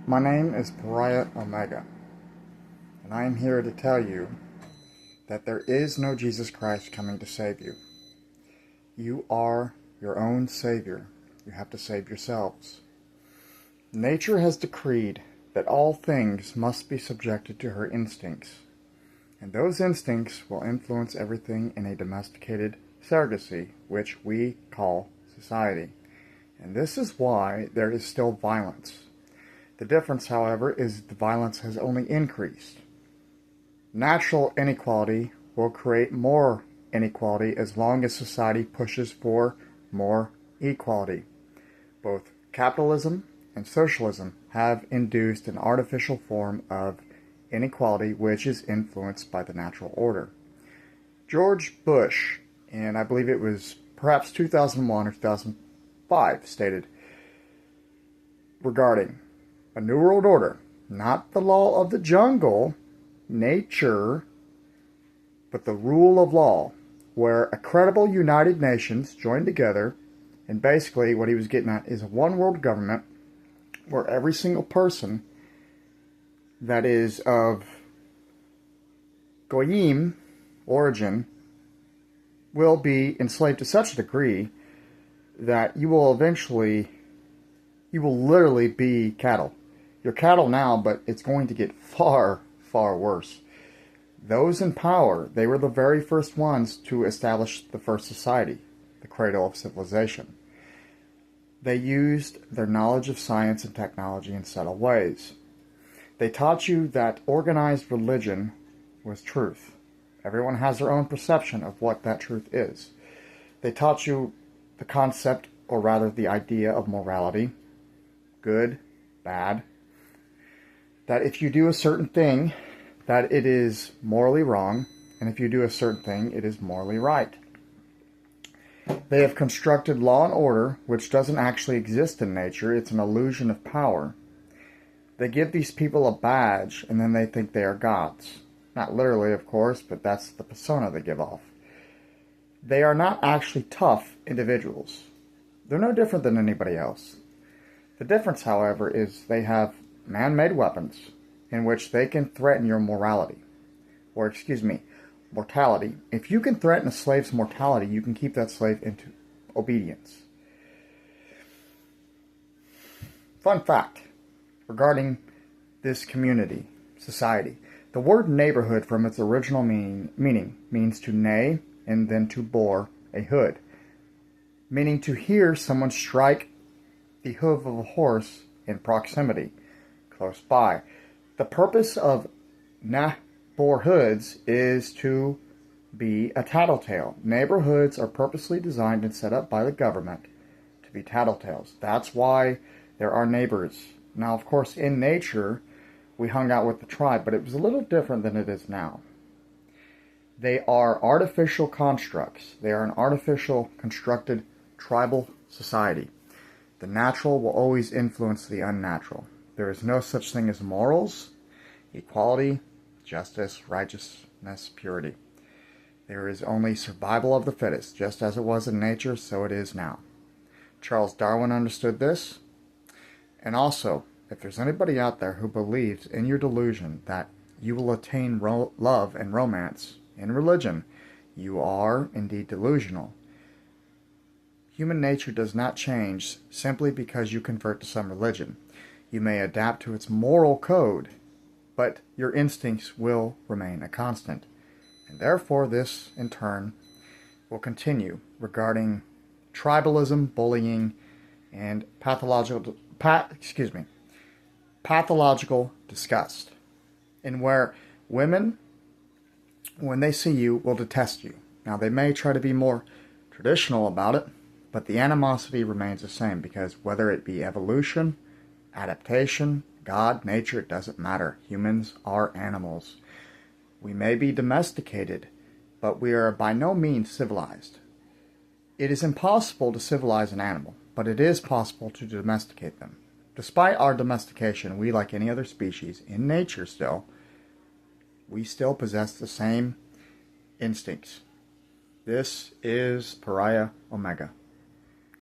My name is Pariah Omega, and I am here to tell you that there is no Jesus Christ coming to save you. You are your own Savior. You have to save yourselves. Nature has decreed that all things must be subjected to her instincts, and those instincts will influence everything in a domesticated surrogacy, which we call society. And this is why there is still violence. The difference, however, is the violence has only increased. Natural inequality will create more inequality as long as society pushes for more equality. Both capitalism and socialism have induced an artificial form of inequality which is influenced by the natural order. George Bush, and I believe it was perhaps 2001 or 2005, stated regarding a New World Order, not the law of the jungle, nature, but the rule of law, where a credible United Nations joined together, and basically what he was getting at is a one world government where every single person that is of Goyim origin will be enslaved to such a degree that you will literally be cattle. You're cattle now, but it's going to get far, far worse. Those in power, they were the very first ones to establish the first society, the cradle of civilization. They used their knowledge of science and technology in subtle ways. They taught you that organized religion was truth. Everyone has their own perception of what that truth is. They taught you the concept, or rather the idea of morality, good, bad, that if you do a certain thing, that it is morally wrong, and if you do a certain thing, it is morally right. They have constructed law and order, which doesn't actually exist in nature. It's an illusion of power. They give these people a badge, and then they think they are gods. Not literally, of course, but that's the persona they give off. They are not actually tough individuals. They're no different than anybody else. The difference, however, is they have man-made weapons in which they can threaten your mortality. If you can threaten a slave's mortality, you can keep that slave into obedience. Fun fact regarding this community, society. The word neighborhood from its original meaning means to neigh and then to bore a hood, meaning to hear someone strike the hoof of a horse in proximity, close by. The purpose of neighborhoods is to be a tattletale. Neighborhoods are purposely designed and set up by the government to be tattletales. That's why there are neighbors. Now, of course, in nature, we hung out with the tribe, but it was a little different than it is now. They are artificial constructs. They are an artificial constructed tribal society. The natural will always influence the unnatural. There is no such thing as morals, equality, justice, righteousness, purity. There is only survival of the fittest. Just as it was in nature, so it is now. Charles Darwin understood this. And also, if there's anybody out there who believes in your delusion that you will attain love and romance in religion, you are indeed delusional. Human nature does not change simply because you convert to some religion. You may adapt to its moral code, but your instincts will remain a constant. And therefore, this, in turn, will continue regarding tribalism, bullying, and pathological disgust. And where women, when they see you, will detest you. Now, they may try to be more traditional about it, but the animosity remains the same, because whether it be evolution, adaptation, God, nature, it doesn't matter. Humans are animals. We may be domesticated, but we are by no means civilized. It is impossible to civilize an animal, but it is possible to domesticate them. Despite our domestication, we, like any other species, in nature still, we still possess the same instincts. This is Pariah Omega.